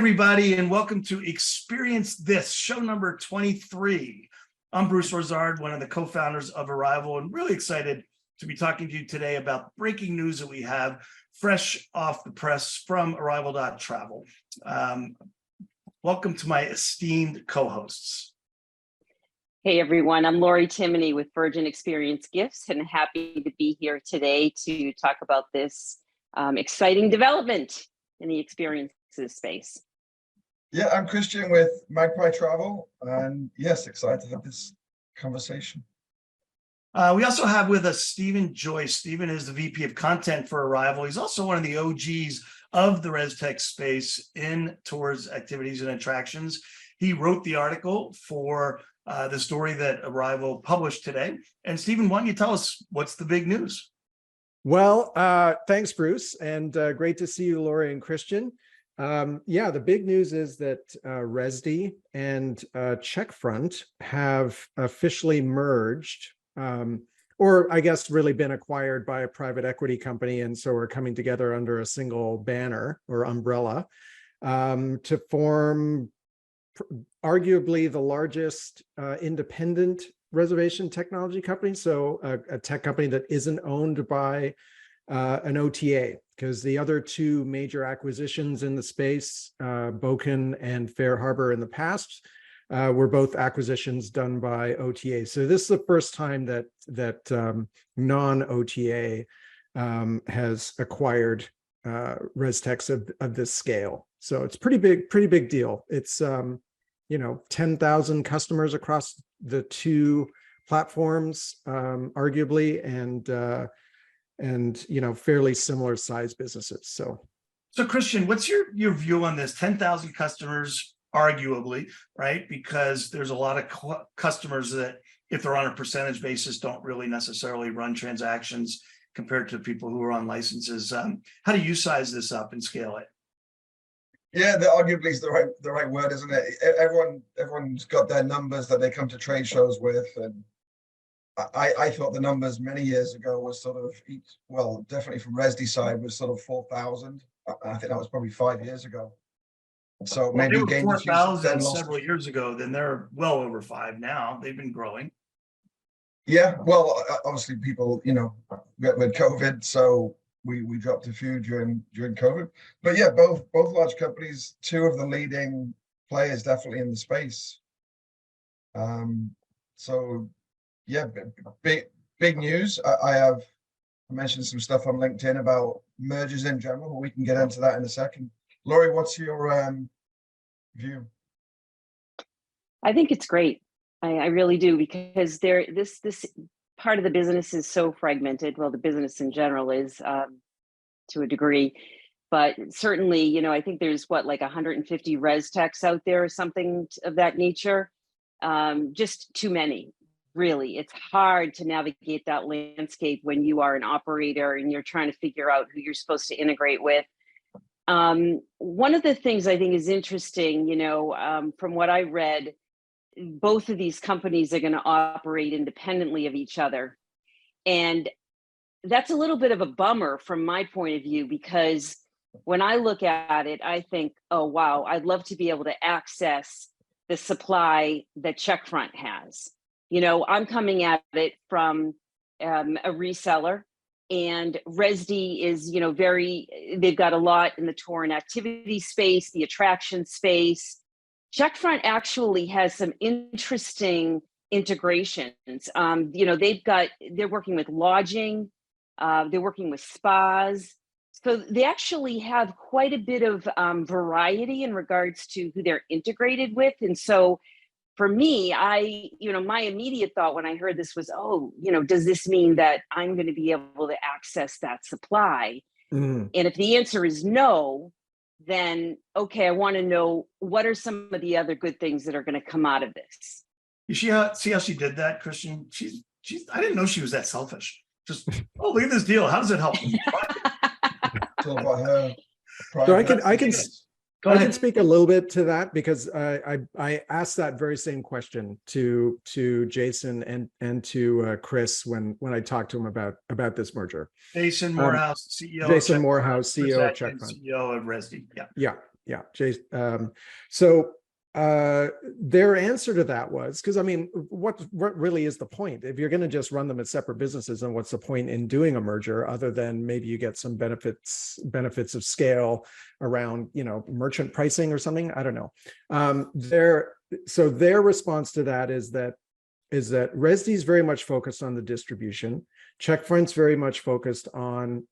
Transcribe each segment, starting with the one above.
everybody, and welcome to Experience This, show number 23. I'm Bruce Rosard, one of the co-founders of Arival, and really excited to be talking to you today about breaking news that we have fresh off the press from Arival.Travel. Welcome to my esteemed co-hosts. Hey everyone, I'm Lori Timony with Virgin Experience Gifts, and happy to be here today to talk about this exciting development in the experiences space. Yeah, I'm Christian with Magpie Travel, and yes, excited to have this conversation. We also have with us Stephen Joyce. Stephen is the VP of Content for Arival. He's also one of the OGs of the Reztech space in tours, activities, and attractions. He wrote the article for the story that Arival published today. And Stephen, why don't you tell us what's the big news? Well, thanks, Bruce, and great to see you, Lori and Christian. Yeah, the big news is that Rezdy and Checkfront have officially merged, or I guess really been acquired by a private equity company, and so are coming together under a single banner or umbrella to form arguably the largest independent reservation technology company. So a tech company that isn't owned by an OTA, because the other two major acquisitions in the space, Boken and Fair Harbor in the past, were both acquisitions done by OTA. So this is the first time that non-OTA has acquired Reztechs of this scale. So it's pretty big deal. It's 10,000 customers across the two platforms, arguably, and fairly similar size businesses. So Christian, what's your view on this? 10,000 customers, arguably, right? Because there's a lot of customers that, if they're on a percentage basis, don't really necessarily run transactions compared to people who are on licenses. How do you size this up and scale it? Yeah, the arguably is the right word, isn't it? Everyone's got their numbers that they come to trade shows with, and I thought the numbers many years ago was sort of, well, definitely from Rezdy side was sort of 4,000. I think that was probably 5 years ago. So well, maybe gained 4,000 several years ago. Then they're well over 5 now. They've been growing. Yeah, well, obviously people, with COVID, so we dropped a few during COVID. But yeah, both large companies, two of the leading players definitely in the space. So yeah, big news. I mentioned some stuff on LinkedIn about mergers in general, but we can get into that in a second. Lori, what's your view? I think it's great. I really do, because this part of the business is so fragmented. Well, the business in general is to a degree, but certainly, I think there's like 150 Reztechs out there or something of that nature. Just too many. Really, it's hard to navigate that landscape when you are an operator and you're trying to figure out who you're supposed to integrate with. One of the things I think is interesting, from what I read, both of these companies are going to operate independently of each other. And that's a little bit of a bummer from my point of view, because when I look at it, I think, oh, wow, I'd love to be able to access the supply that Checkfront has. I'm coming at it from a reseller, and Rezdy is, they've got a lot in the tour and activity space, the attraction space. Checkfront actually has some interesting integrations. They're working with lodging, they're working with spas. So they actually have quite a bit of variety in regards to who they're integrated with. And so for me, my immediate thought when I heard this was, does this mean that I'm going to be able to access that supply? And if the answer is no, then, okay, I want to know what are some of the other good things that are going to come out of this. You see how she did that, Christian? I didn't know she was that selfish. Just, look at this deal. How does it help? It's all about her. So I can speak a little bit to that, because I asked that very same question to Jason and to Chris when I talked to him about this merger. Jason Morehouse, CEO. Jason Morehouse, CEO of Checkfront. CEO of Rezdy. Yeah. Yeah. Yeah, Jason. So their answer to that was, because I mean, what really is the point? If you're going to just run them as separate businesses, then what's the point in doing a merger other than maybe you get some benefits of scale around, merchant pricing or something? I don't know. So their response to that is that Rezdy is very much focused on the distribution. Checkfront's very much focused on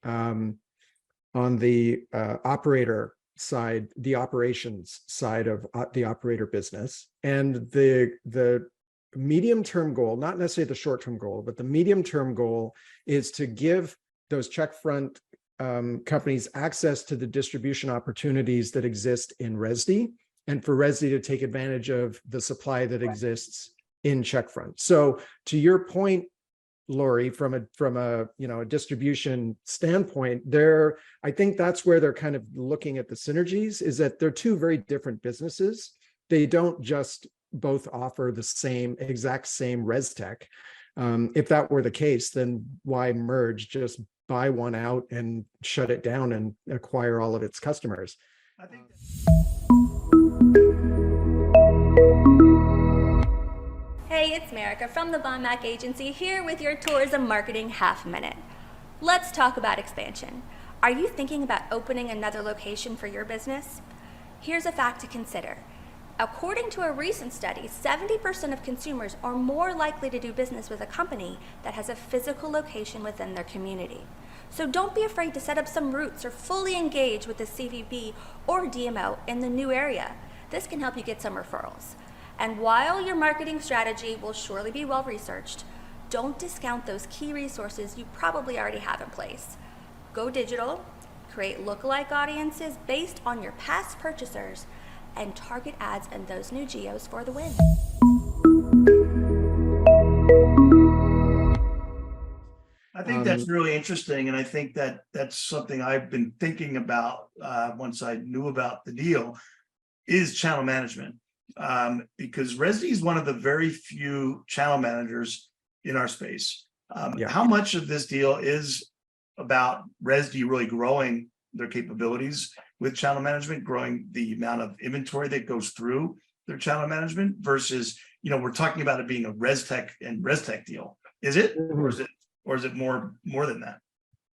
the operator side, the operations side of the operator business. And the medium-term goal, not necessarily the short-term goal, but the medium-term goal is to give those Checkfront companies access to the distribution opportunities that exist in Rezdy, and for Rezdy to take advantage of the supply that exists in Checkfront. So to your point, Lori, from a distribution standpoint, I think that's where they're kind of looking at the synergies, is that they're two very different businesses. They don't just both offer the exact same Reztech. If that were the case, then why merge? Just buy one out and shut it down and acquire all of its customers. I think Hey, it's Marika from the Von Mac Agency here with your tourism marketing half minute. Let's talk about expansion. Are you thinking about opening another location for your business? Here's a fact to consider. According to a recent study, 70% of consumers are more likely to do business with a company that has a physical location within their community. So don't be afraid to set up some roots or fully engage with the CVB or DMO in the new area. This can help you get some referrals. And while your marketing strategy will surely be well researched, don't discount those key resources you probably already have in place. Go digital, create lookalike audiences based on your past purchasers, and target ads in those new geos for the win. I think that's really interesting, and I think that that's something I've been thinking about once I knew about the deal, is channel management. Because Rezdy is one of the very few channel managers in our space. How much of this deal is about Rezdy really growing their capabilities with channel management, growing the amount of inventory that goes through their channel management versus, we're talking about it being a Reztech and Reztech deal. Is it, or is it more than that?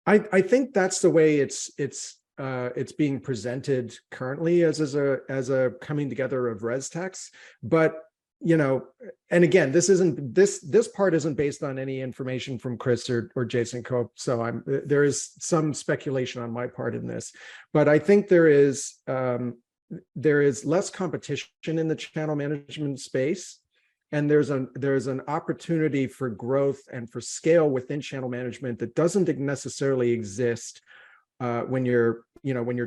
I think that's the way it's being presented currently as a coming together of Reztechs. But and again, this part isn't based on any information from Chris or Jason Cope. So there is some speculation on my part in this, but I think there is less competition in the channel management space, and there's an opportunity for growth and for scale within channel management that doesn't necessarily exist when you're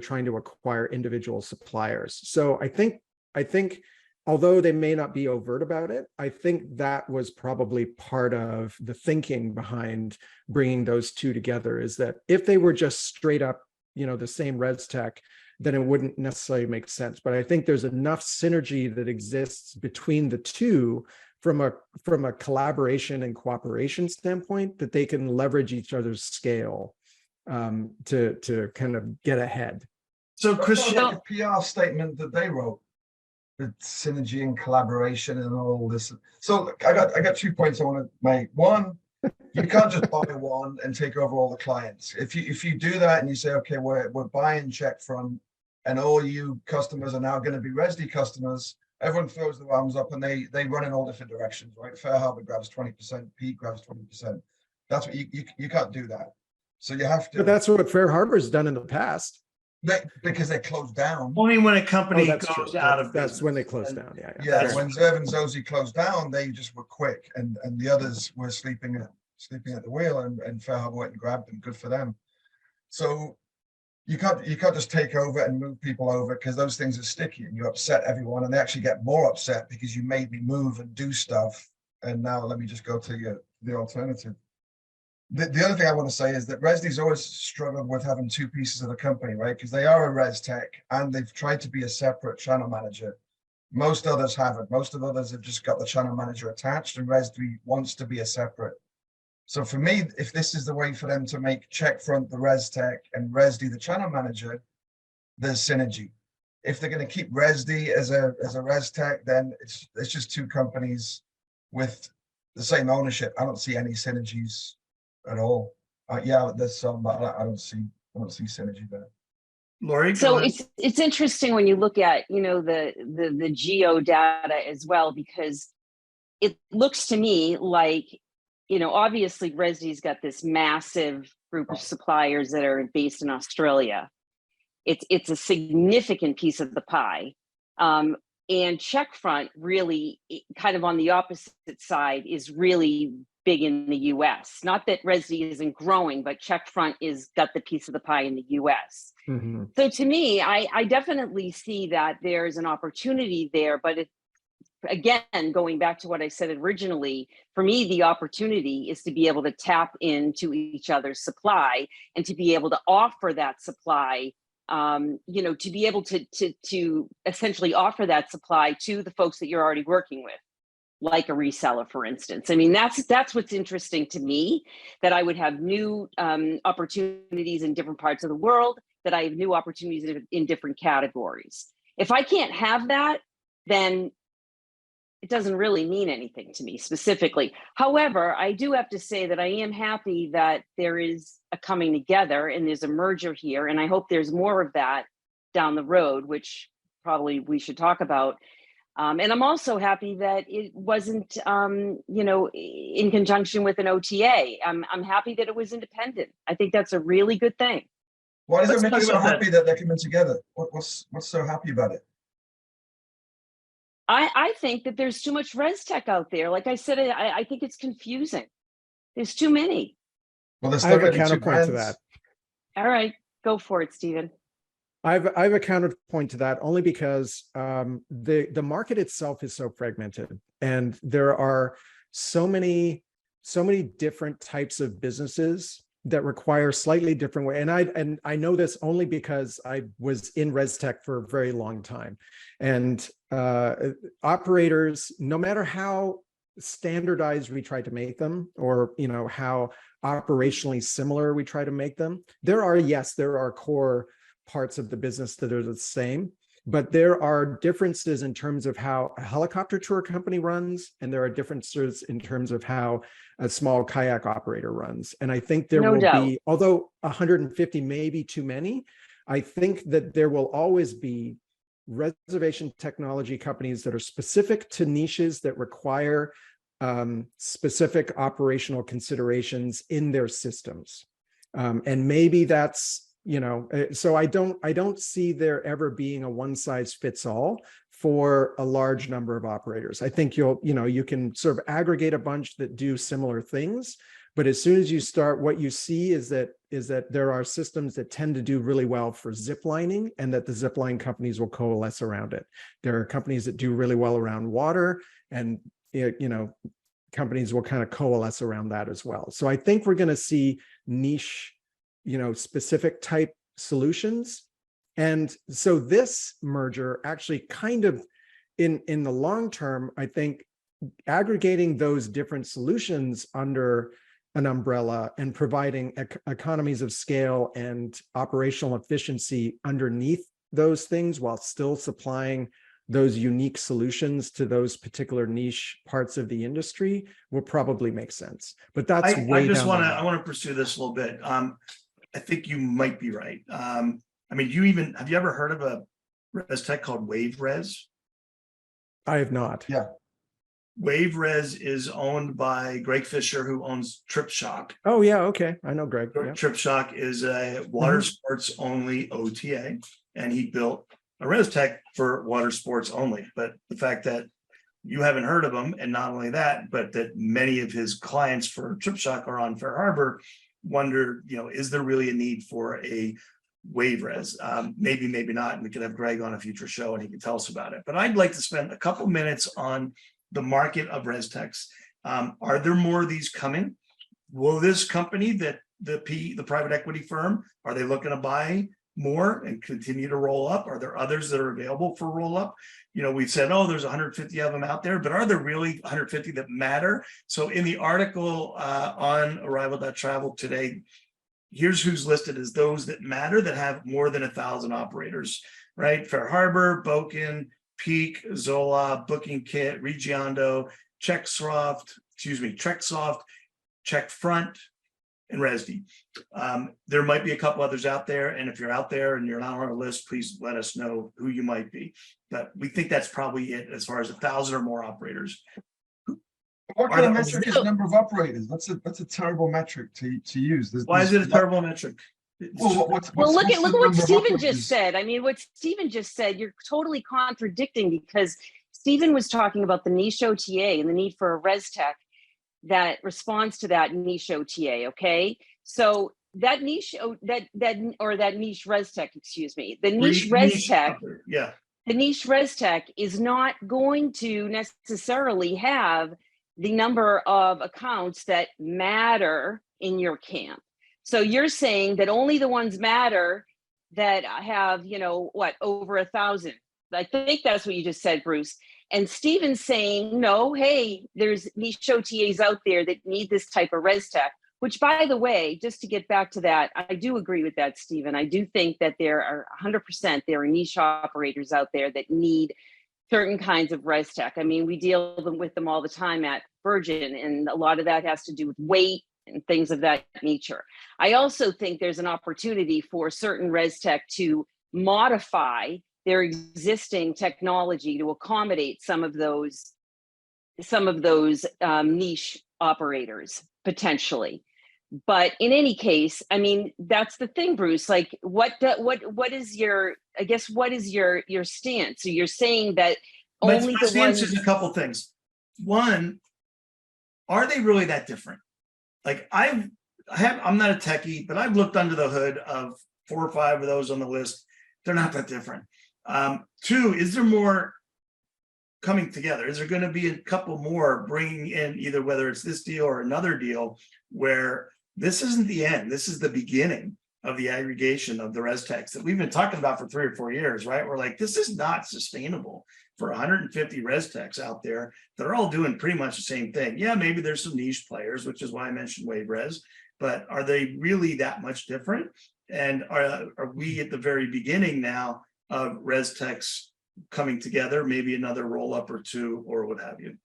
trying to acquire individual suppliers. So I think although they may not be overt about it, I think that was probably part of the thinking behind bringing those two together, is that if they were just straight up, the same Reztech, then it wouldn't necessarily make sense. But I think there's enough synergy that exists between the two from a collaboration and cooperation standpoint that they can leverage each other's scale to kind of get ahead. So Christian, like a PR statement that they wrote, the synergy and collaboration and all this. So I got 2 points I want to make. One, you can't just buy one and take over all the clients. If you do that and you say, okay, we're buying Checkfront and all you customers are now going to be Rezdy customers, everyone throws their arms up and they run in all different directions, right? Fair Harbor grabs 20%, Pete grabs 20%. That's what you can't do that. So you have to. But that's what Fair Harbor's done in the past. Because they closed down. only when a company that's goes true. out of That's business. when they closed down. Yeah. Yeah, when Zerv and Zozy closed down, they just were quick, and the others were sleeping at the wheel, and Fair Harbor went and grabbed them. Good for them. So you can't just take over and move people over, because those things are sticky and you upset everyone, and they actually get more upset because you made me move and do stuff, and now let me just go to the alternative. The other thing I want to say is that Rezdy's always struggled with having two pieces of the company, right? Because they are a Reztech and they've tried to be a separate channel manager. Most others haven't. Most of others have just got the channel manager attached, and Rezdy wants to be a separate. So for me, if this is the way for them to make Checkfront the Reztech and Rezdy the channel manager, there's synergy. if they're going to keep Rezdy as a Reztech, then it's just two companies with the same ownership. I don't see any synergies at all. Yeah, there's some, but I don't see synergy there. Lori, So go ahead. it's interesting when you look at, you know, the geo data as well, because it looks to me like, you know, obviously Rezdy's got this massive group of suppliers that are based in Australia. It's a significant piece of the pie. And Checkfront really, kind of on the opposite side, is really big in the US. Not that Rezdy isn't growing, but Checkfront is got the piece of the pie in the US. Mm-hmm. So to me, I definitely see that there's an opportunity there, but again, going back to what I said originally, for me, the opportunity is to be able to tap into each other's supply and to be able to offer that supply, you know, to be able to essentially offer that supply to the folks that you're already working with, like a reseller, for instance. I mean, that's what's interesting to me, that I would have new opportunities in different parts of the world, that I have new opportunities in different categories. If I can't have that, then it doesn't really mean anything to me specifically. However, I do have to say that I am happy that there is a coming together and there's a merger here. And I hope there's more of that down the road, which probably we should talk about. And I'm also happy that it wasn't, you know, in conjunction with an OTA. I'm happy that it was independent. I think that's a really good thing. Why does it make you talk so about that. happy that they're coming together? What's so happy about it? I think that there's too much Reztech out there. Like I said, I think it's confusing. There's too many. Well, there's I still have a going to be two counterpoint to brands. that. All right, go for it, Stephen. I have a counterpoint to that, only because the market itself is so fragmented, and there are so many different types of businesses that require slightly different way. And I know this only because I was in Reztech for a very long time, and operators, no matter how standardized we try to make them, or you know how operationally similar we try to make them, there are core parts of the business that are the same, but there are differences in terms of how a helicopter tour company runs, and there are differences in terms of how a small kayak operator runs. And I think there will be, although 150 may be too many, I think that there will always be reservation technology companies that are specific to niches that require specific operational considerations in their systems. And maybe that's, you know, so I don't see there ever being a one size fits all for a large number of operators. I think you can sort of aggregate a bunch that do similar things, but as soon as you start, what you see is that there are systems that tend to do really well for ziplining, and that the zipline companies will coalesce around it. There are companies that do really well around water, and you know, companies will kind of coalesce around that as well. So I think we're going to see niche, you know, specific type solutions. And so this merger actually kind of in the long term, I think aggregating those different solutions under an umbrella and providing economies of scale and operational efficiency underneath those things, while still supplying those unique solutions to those particular niche parts of the industry, will probably make sense. But that's way down the line. I want to pursue this a little bit. I think you might be right. I mean, have you ever heard of a Reztech called WaveRez? I have not. Yeah. WaveRez is owned by Greg Fisher, who owns TripShock. Oh yeah, okay, I know Greg. Yeah. TripShock is a water sports only OTA, and he built a Reztech for water sports only. But the fact that you haven't heard of him, and not only that, but that many of his clients for TripShock are on Fair Harbor, wonder, you know, is there really a need for a WaveRez? Maybe not, and we could have Greg on a future show and he can tell us about it. But I'd like to spend a couple minutes on the market of Reztechs. Are there more of these coming? Will this company, that the private equity firm, are they looking to buy more and continue to roll up? Are there others that are available for roll up? You know, we've said, oh, there's 150 of them out there, but are there really 150 that matter? So in the article on Arival.Travel today, here's who's listed as those that matter that have more than 1,000 operators, right? Fair Harbor, Boken, Peak, Zola, Booking Kit, Regiondo, Checksoft, Checkfront, and Rezdy. There might be a couple others out there, and if you're out there and you're not on our list, please let us know who you might be. But we think that's probably it as far as 1,000 or more operators. What kind of metric is number of operators? That's a terrible metric to use. Why is it a terrible metric? Well, Look at the what number of Stephen operators? just said. I mean, what Stephen just said, you're totally contradicting, because Stephen was talking about the niche OTA and the need for a Reztech that responds to that niche OTA. Okay, so that niche that niche Reztech, excuse me, the niche Reztech, yeah, the niche Reztech is not going to necessarily have the number of accounts that matter in your camp. So you're saying that only the ones matter that have, over 1,000. I think that's what you just said, Bruce. And Stephen's saying, no, hey, there's niche OTAs out there that need this type of Reztech, which, by the way, just to get back to that, I do agree with that, Stephen. I do think that there are 100%, there are niche operators out there that need certain kinds of Reztech. I mean, we deal with them all the time at Virgin, and a lot of that has to do with weight and things of that nature. I also think there's an opportunity for certain Reztech to modify their existing technology to accommodate some of those niche operators potentially. But in any case, I mean, that's the thing, Bruce. Like, what is your stance? So you're saying that only my the stance ones. is a couple things. One, are they really that different? Like, I'm not a techie, but I've looked under the hood of 4 or 5 of those on the list. They're not that different. 2, is there more coming together? Is there going to be a couple more bringing in, either whether it's this deal or another deal, where this isn't the end, this is the beginning of the aggregation of the Reztechs that we've been talking about for 3 or 4 years, right? We're like, this is not sustainable for 150 Reztechs out there. They're all doing pretty much the same thing. Yeah, maybe there's some niche players, which is why I mentioned WaveRez, but are they really that much different? And are we at the very beginning now of Reztechs coming together, maybe another roll up or 2 or what have you?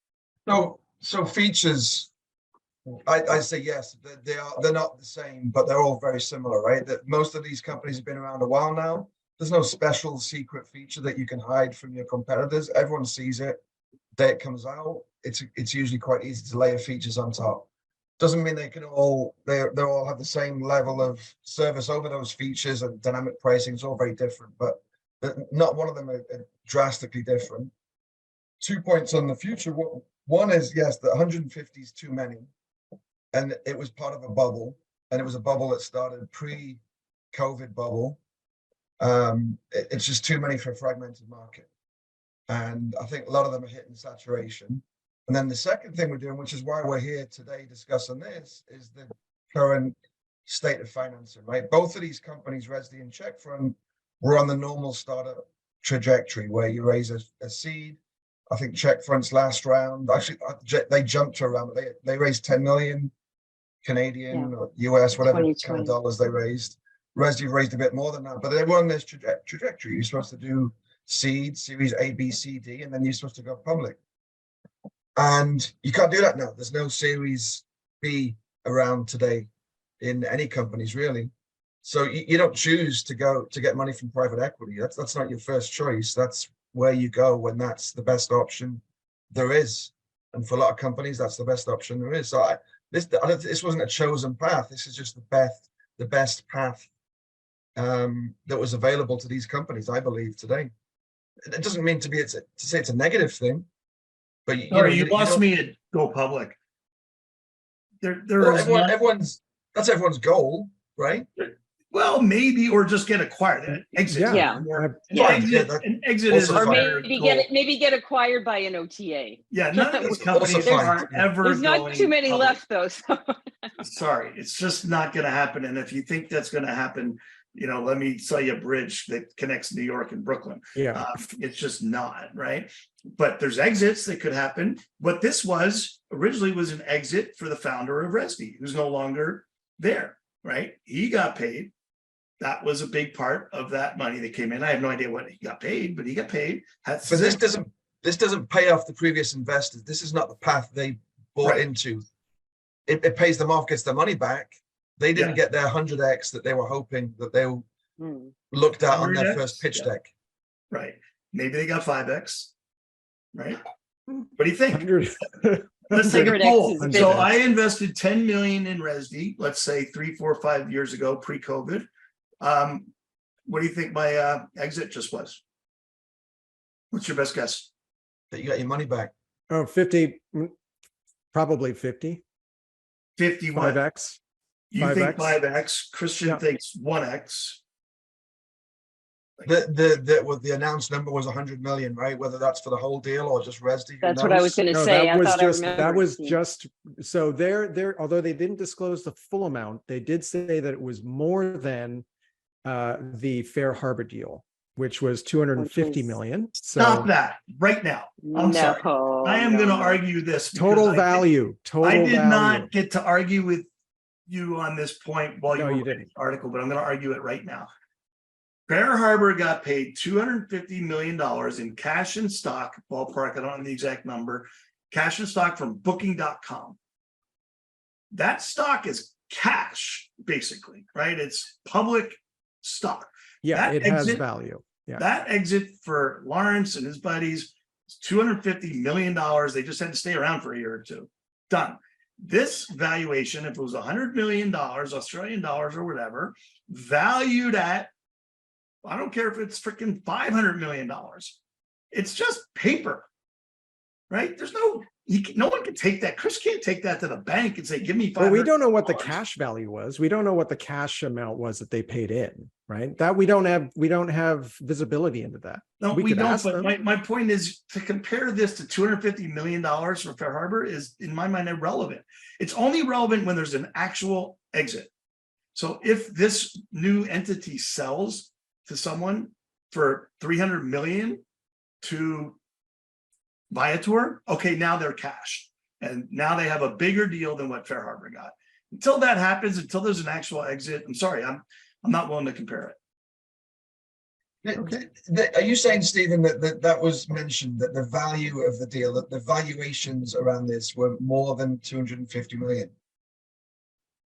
So features, I say yes, they're not the same, but they're all very similar, right? That most of these companies have been around a while now. There's no special secret feature that you can hide from your competitors. Everyone sees it. Day it comes out, it's usually quite easy to layer features on top. Doesn't mean they all have the same level of service over those features, and dynamic pricing is all very different, but not one of them are drastically different. 2 points on the future. One is, yes, the 150 is too many, and it was part of a bubble, and it was a bubble that started pre-COVID bubble. It's just too many for a fragmented market, and I think a lot of them are hitting saturation. And then the second thing we're doing, which is why we're here today discussing this, is the current state of financing, right? Both of these companies, Rezdy and Checkfront, were on the normal startup trajectory where you raise a seed. I think Checkfront's last round, actually, they jumped to around, they raised 10 million Canadian or US, whatever kind of dollars they raised. Rezdy raised a bit more than that, but they were on this trajectory. You're supposed to do seed, series A, B, C, D, and then you're supposed to go public. And you can't do that now. There's no series B around today in any companies, really. So you don't choose to get money from private equity. That's not your first choice. That's where you go when that's the best option there is. And for a lot of companies, that's the best option there is. So this wasn't a chosen path. This is just the best path that was available to these companies, I believe, today. It doesn't mean to say it's a negative thing, but you lost me at go public. Everyone's goal, right? Well, maybe, or just get acquired. Exit. Yeah. Exit is or maybe get acquired by an OTA. Yeah, none of these companies are ever. There's not too many public. left, though. So. Sorry, it's just not going to happen. And if you think that's going to happen, let me sell you a bridge that connects New York and Brooklyn. Yeah, it's just not, right? But there's exits that could happen. What this was originally was an exit for the founder of Rezdy, who's no longer there, right? He got paid. That was a big part of that money that came in. I have no idea what he got paid, but he got paid. But this doesn't pay off the previous investors. This is not the path they bought into. It pays them off, gets their money back. They didn't get their 100x that they were hoping that they looked at on their first pitch deck. Right. Maybe they got 5x. Right. What do you think? Let's take a poll. So I invested 10 million in Rezdy, let's say 3, 4, 5 years ago, pre-COVID. What do you think my exit just was? What's your best guess? That you got your money back. Oh, 50, probably 50. 50 5x. You think 5x. Christian thinks 1x. The announced number was 100 million, right? Whether that's for the whole deal or just Rezdy. That's what I was going to say. That was just so they're although they didn't disclose the full amount, they did say that it was more than the Fair Harbor deal, which was 250 million. So stop that right now. I'm sorry. I am going to argue this. Total value. I did not get to argue with you on this point while you were reading the article, but I'm going to argue it right now. Fair Harbor got paid $250 million in cash and stock, ballpark, I don't know the exact number, cash and stock from booking.com. That stock is cash, basically, right? It's public stock. Yeah, it has value. Yeah. That exit for Lawrence and his buddies is $250 million. They just had to stay around for a year or two. Done. This valuation, if it was $100 million, Australian dollars or whatever, valued at, I don't care if it's freaking $500 million. It's just paper, right? There's no one can take that. Chris can't take that to the bank and say, give me $500. Well, we don't know what the cash value was. We don't know what the cash amount was that they paid in, right? That we don't have visibility into that. No, we don't. But my point is to compare this to $250 million for Fair Harbor is, in my mind, irrelevant. It's only relevant when there's an actual exit. So if this new entity sells to someone for 300 million to Viator, okay, now they're cash. And now they have a bigger deal than what Fair Harbor got. Until that happens, until there's an actual exit, I'm sorry, I'm not willing to compare it. Okay. Are you saying, Stephen, that was mentioned, that the value of the deal, that the valuations around this were more than 250 million?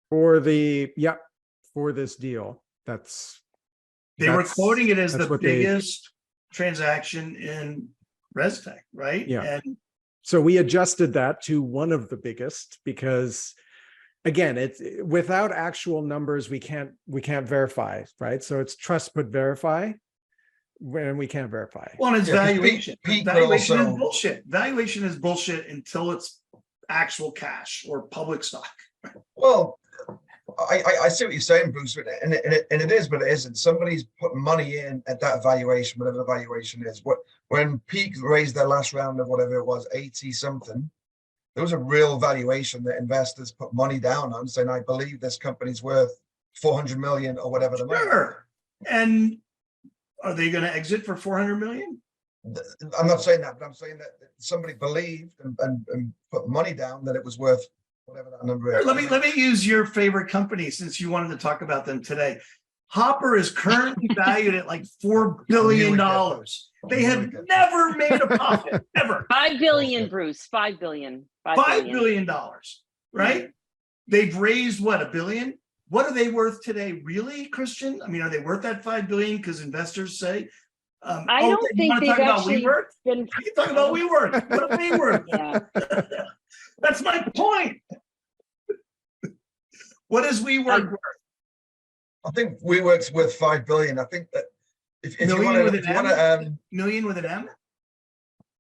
For this deal, they were quoting it as the biggest transaction in Reztech, right? Yeah. And so we adjusted that to one of the biggest because, again, it's without actual numbers, we can't verify, right? So it's trust but verify when we can't verify. Well, and it's valuation. Valuation is bullshit. Valuation is bullshit until it's actual cash or public stock. Well, I see what you're saying, Bruce, and it is, but it isn't. Somebody's putting money in at that valuation, whatever the valuation is. When Peak raised their last round of whatever it was, 80 something, there was a real valuation that investors put money down on, saying, I believe this company's worth 400 million or whatever the money. Sure. And are they going to exit for 400 million? I'm not saying that, but I'm saying that somebody believed and put money down that it was worth whatever that number is. Let me use your favorite company since you wanted to talk about them today. Hopper is currently valued at like $4 billion. They have never made a profit, ever. 5 billion, Bruce. 5 billion. $5 billion, right? They've raised what, $1 billion? What are they worth today, really, Christian? I mean, are they worth that 5 billion? Because investors say. I don't think they've actually been. You can talk about WeWork. What are they worth? Yeah. That's my point. What is WeWork worth? I think WeWork's worth 5 billion. I think that if you want to million with an M.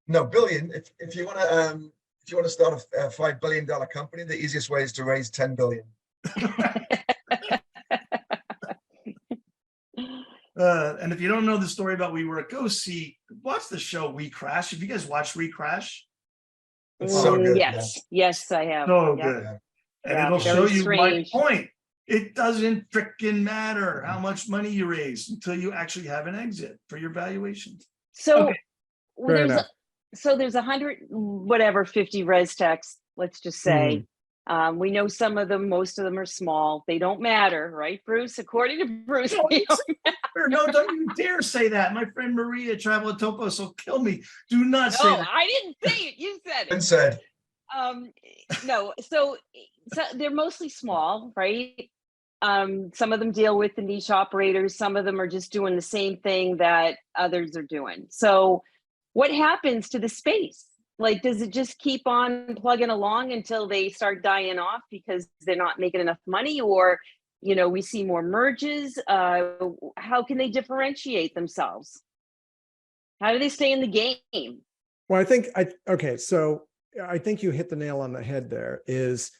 No, billion. If you want to start a $5 billion company, the easiest way is to raise 10 billion. And if you don't know the story about WeWork, watch the show We Crash. Have you guys watched We Crash? It's so good. Yes, I have. So good. And it'll show you my point. It doesn't freaking matter how much money you raise until you actually have an exit for your valuation. So okay. there's 150 Reztechs, let's just say. We know some of them, most of them are small. They don't matter, right, Bruce? According to Bruce, they don't matter. No, don't you dare say that. My friend Maria Travel Topos will kill me. Do not say No, that. I didn't say it. You said And it. said, No, so they're mostly small, right? Some of them deal with the niche operators. Some of them are just doing the same thing that others are doing. So what happens to the space? Like, does it just keep on plugging along until they start dying off because they're not making enough money, or, we see more merges? How can they differentiate themselves? How do they stay in the game? Well, so I think you hit the nail on the head there is,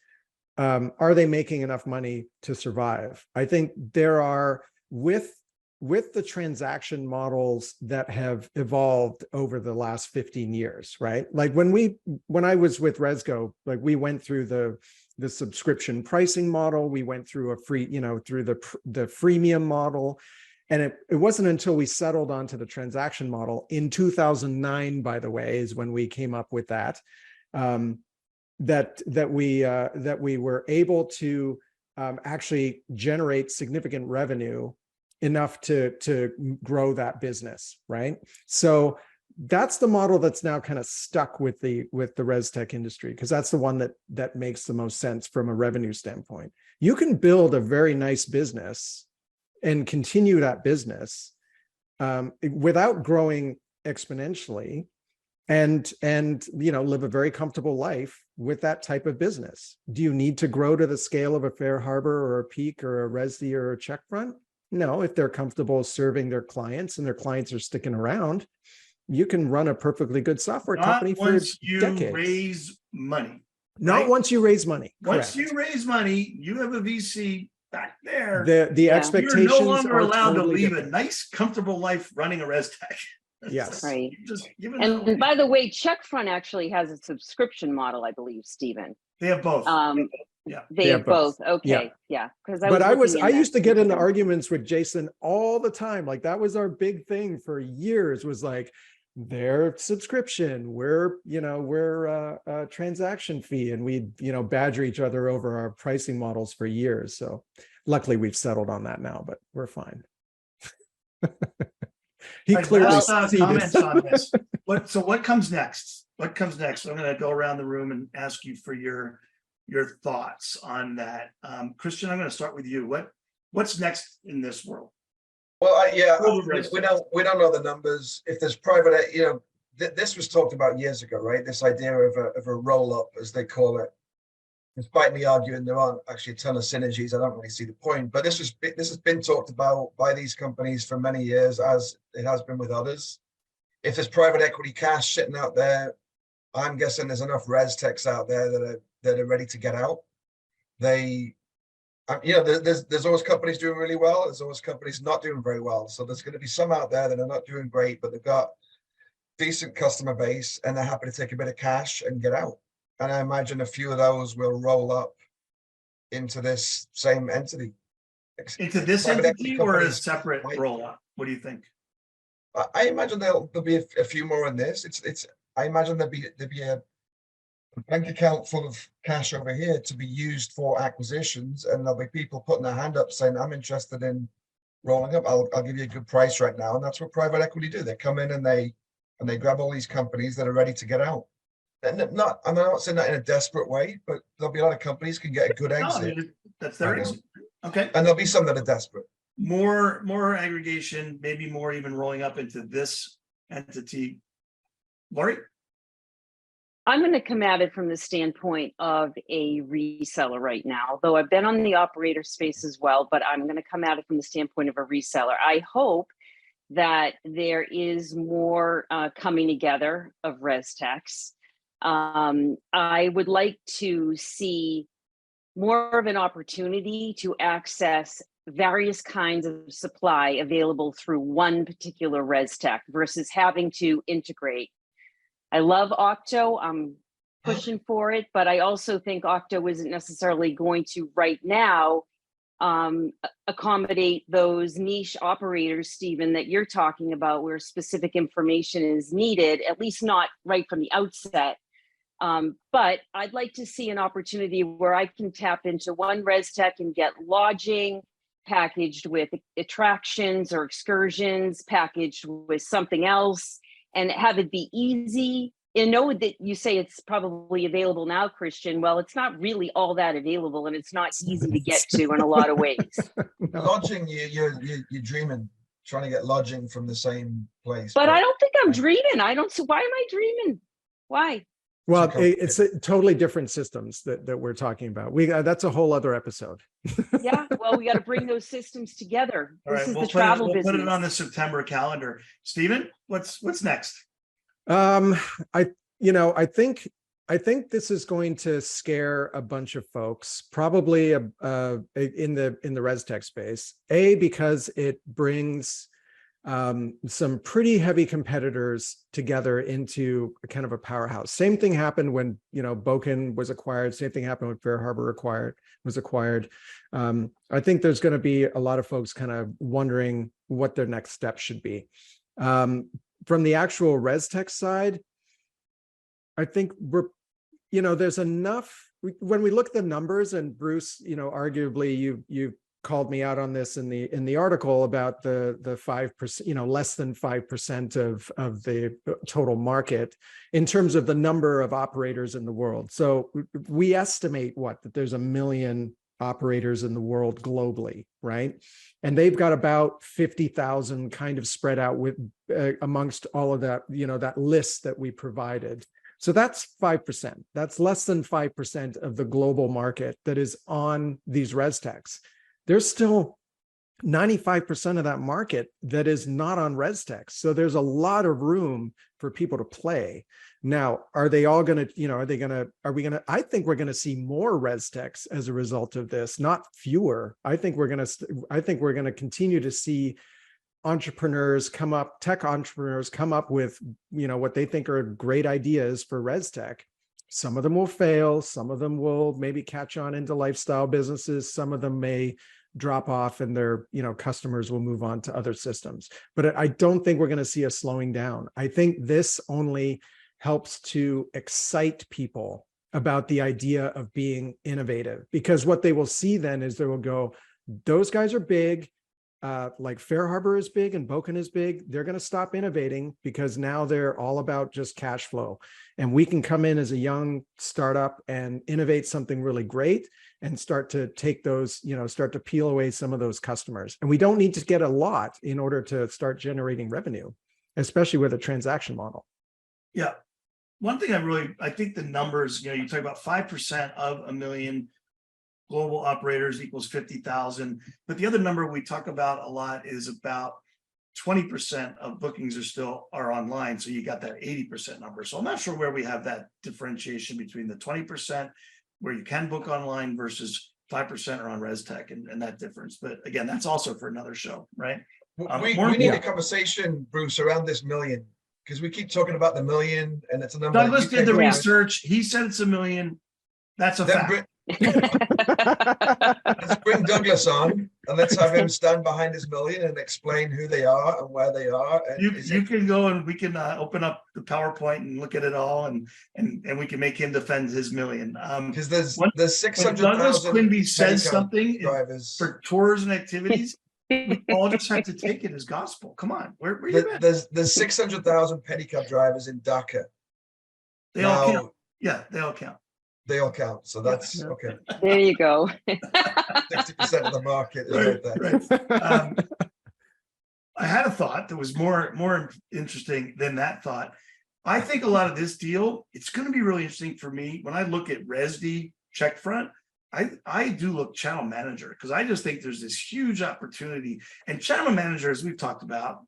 are they making enough money to survive? I think there are, with the transaction models that have evolved over the last 15 years, right? Like when I was with Rezgo, like we went through the subscription pricing model, we went through a free, through the freemium model. And it wasn't until we settled onto the transaction model in 2009, by the way, is when we came up with that, that we were able to actually generate significant revenue enough to grow that business, right? So that's the model that's now kind of stuck with the Reztech industry, because that's the one that makes the most sense from a revenue standpoint. You can build a very nice business and continue that business without growing exponentially, and live a very comfortable life with that type of business. Do you need to grow to the scale of a Fair Harbor or a Peak or a Rezdy or a Checkfront? No, if they're comfortable serving their clients and their clients are sticking around, you can run a perfectly good software company for once you decades. raise money. Not right? once you raise money. Once Correct. you raise money, you have a VC back there. The Yeah. expectations You're no longer are allowed totally to leave different. a nice, comfortable life running a Reztech. Yes. Right. Just giving that away. And by the way, Checkfront actually has a subscription model, I believe, Stephen. They have both. Yeah. They have both. Okay. Yeah. Because I used to get into arguments with Jason all the time. Like that was our big thing for years, was like their subscription, we're a transaction fee, and we badger each other over our pricing models for years. So luckily we've settled on that now, but we're fine. He clearly comments on this. What comes next? What comes next? I'm going to go around the room and ask you for your thoughts on that. Christian, I'm going to start with you. What's next in this world? Well, we don't know the numbers. If there's private, this was talked about years ago, right? This idea of a roll up, as they call it. Despite me arguing there aren't actually a ton of synergies, I don't really see the point. But this has been talked about by these companies for many years, as it has been with others. If there's private equity cash sitting out there, I'm guessing there's enough Reztechs out there that are ready to get out. There's always companies doing really well. There's always companies not doing very well. So there's going to be some out there that are not doing great, but they've got decent customer base and they're happy to take a bit of cash and get out. And I imagine a few of those will roll up into this same entity. Into this entity or a separate roll up? What do you think? I imagine there'll be a few more in this. I imagine there'll be a bank account full of cash over here to be used for acquisitions, and there'll be people putting their hand up saying, I'm interested in rolling up. I'll give you a good price right now. And that's what private equity do. They come in and they grab all these companies that are ready to get out. And I'm not saying that in a desperate way, but there'll be a lot of companies can get a good exit. That's their exit. Okay. And there'll be some that are desperate. More aggregation, maybe more even rolling up into this entity. Lori? I'm going to come at it from the standpoint of a reseller right now, though I've been on the operator space as well, but I'm going to come at it from the standpoint of a reseller. I hope that there is more coming together of Reztechs. I would like to see more of an opportunity to access various kinds of supply available through one particular Reztech versus having to integrate. I love Octo. I'm pushing for it, but I also think Octo isn't necessarily going to right now accommodate those niche operators, Stephen, that you're talking about, where specific information is needed, at least not right from the outset. But I'd like to see an opportunity where I can tap into one Reztech and get lodging packaged with attractions or excursions, packaged with something else, and have it be easy. And know that you say it's probably available now, Christian. Well, it's not really all that available, and it's not easy to get to in a lot of ways. No. Lodging, you're dreaming, trying to get lodging from the same place. But I don't think I'm dreaming. I don't see, why am I dreaming? Why? Well, Okay. it's totally different systems that we're talking about. That's a whole other episode. Yeah, well, we got to bring those systems together. All This right, is we'll the travel put business. it on the September calendar. Stephen, what's next? I think this is going to scare a bunch of folks, probably in the Reztech space. Because it brings some pretty heavy competitors together into a kind of a powerhouse. Same thing happened when Boken was acquired. Same thing happened when Fair Harbor was acquired. I think there's going to be a lot of folks kind of wondering what their next step should be. From the actual Reztech side, I think there's enough. When we look at the numbers, and Bruce, arguably you called me out on this in the article about the 5%, less than 5% of the total market in terms of the number of operators in the world. So we estimate that there's 1 million operators in the world globally, right? And they've got about 50,000 kind of spread out with amongst all of that, that list that we provided. So that's 5%. That's less than 5% of the global market that is on these Reztechs. There's still 95% of that market that is not on Reztech. So there's a lot of room for people to play. Now, are they all going to, I think we're going to see more Reztechs as a result of this, not fewer. I think we're going to continue to see tech entrepreneurs come up with, what they think are great ideas for Reztech. Some of them will fail. Some of them will maybe catch on into lifestyle businesses. Some of them may drop off and their customers will move on to other systems. But I don't think we're going to see a slowing down. I think this only helps to excite people about the idea of being innovative, because what they will see then is they will go, those guys are big, like Fair Harbor is big and Boken is big. They're going to stop innovating because now they're all about just cash flow. And we can come in as a young startup and innovate something really great and start to take those, start to peel away some of those customers. And we don't need to get a lot in order to start generating revenue, especially with a transaction model. Yeah. One thing I think the numbers, you talk about 5% of 1 million global operators equals 50,000. But the other number we talk about a lot is about 20% of bookings are online. So you got that 80% number. So I'm not sure where we have that differentiation between the 20% where you can book online versus 5% are on Reztech and that difference. But again, that's also for another show, right? We need a conversation, Bruce, around this million, because we keep talking about the million and it's a number. Douglas did the research. He said it's 1 million. That's a fact. Let's bring Douglas on and let's have him stand behind his million and explain who they are and where they are. You can go and we can open up the PowerPoint and look at it all, and we can make him defend his million. Because there's 600,000 Douglas Quimby says something drivers for tours and activities. We all just have to take it as gospel. Come on, where you at? There's 600,000 pedicab drivers in Dhaka. They all count. Yeah, they all count. They all count. So that's okay. There you go. 60% of the market is right there. Right. I had a thought that was more interesting than that thought. I think a lot of this deal, it's going to be really interesting for me when I look at Rezdy Checkfront. I do look channel manager because I just think there's this huge opportunity. And channel manager, as we've talked about,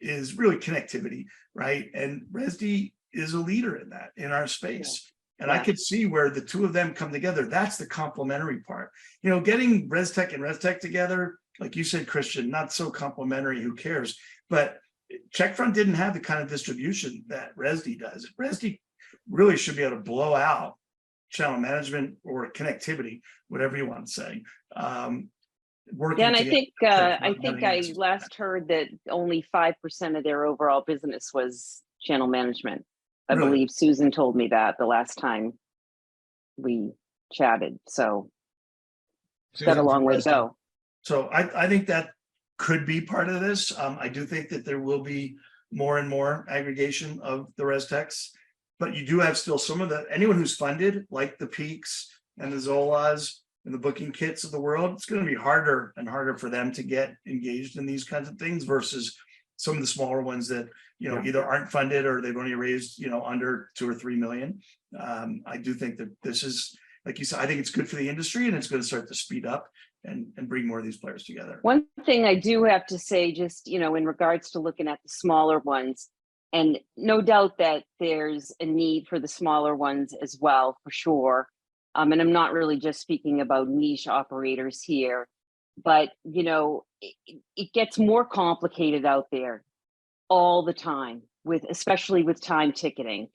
is really connectivity, right? And Rezdy is a leader in that in our space. And I could see where the two of them come together. That's the complementary part. Getting Reztech and Reztech together, like you said, Christian, not so complementary, who cares? But Checkfront didn't have the kind of distribution that Rezdy does. Rezdy really should be able to blow out channel management or connectivity, whatever you want to say. And I think I last heard that only 5% of their overall business was channel management. I Really? believe Susan told me that the last time we chatted. So got a Susan long from way to Rezdy. go. So I think that could be part of this. I do think that there will be more and more aggregation of the Reztechs, but you do have still some of anyone who's funded, like the Peaks and the Zolas and the Booking Kits of the world. It's going to be harder and harder for them to get engaged in these kinds of things versus some of the smaller ones that, either aren't funded or they've only raised, under 2 or 3 million. I do think that this is, like you said, I think it's good for the industry, and it's going to start to speed up and bring more of these players together. One thing I do have to say, just, in regards to looking at the smaller ones, and no doubt that there's a need for the smaller ones as well, for sure. And I'm not really just speaking about niche operators here, but, it gets more complicated out there all the time, especially with time ticketing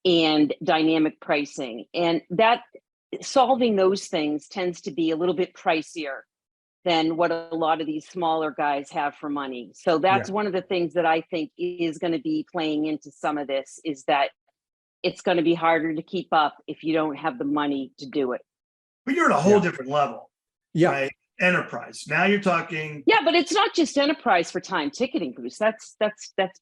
and dynamic pricing. And that solving those things tends to be a little bit pricier than what a lot of these smaller guys have for money. So that's one of the things that I think is going to be playing into some of this, is that it's going to be harder to keep up if you don't have the money to do it. But you're at a whole different level, Yeah. right? Enterprise. Now you're talking. Yeah, but it's not just enterprise for time ticketing, Bruce. That's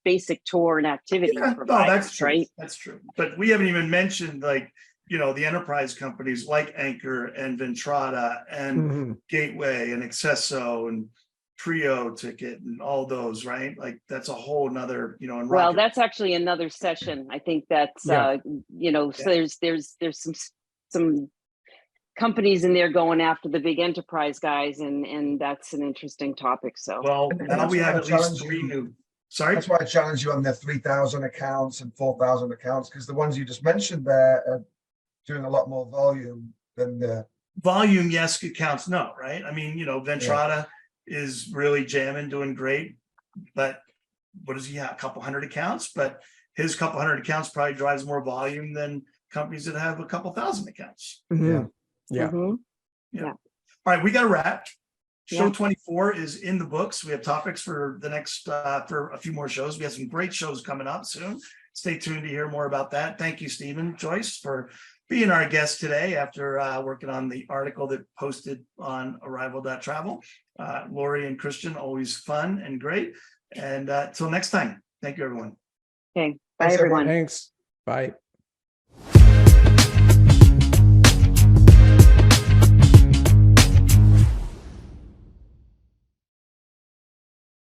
basic tour and activity providers, That's true. right? That's true. But we haven't even mentioned, like, the enterprise companies like Anchor and Ventrada and Gateway and Accesso and Trio Ticket and all those, right? Like, that's a whole nother, and Well, Rocket. that's actually another session. I think that's so there's some companies in there going after the big enterprise guys, and that's an interesting topic. So Well, And now that's we why have I at least challenge 3 you. new. Sorry. That's why I challenge you on the 3,000 accounts and 4,000 accounts, because the ones you just mentioned there are doing a lot more volume than the Volume, yes. Accounts, no, right? I mean, Ventrada is really jamming, doing great, but what does he have? A couple hundred accounts, but his couple hundred accounts probably drives more volume than companies that have a couple thousand accounts. Mhm. All right, we got to wrap. Show Yeah. 24 is in the books. We have topics for the next for a few more shows. We have some great shows coming up soon. Stay tuned to hear more about that. Thank you, Stephen Joyce, for being our guest today after working on the article that posted on Arival.Travel. Lori and Christian, always fun and great. And till next time, thank you, everyone. okay, bye Thanks, everyone. everyone. Thanks. Bye.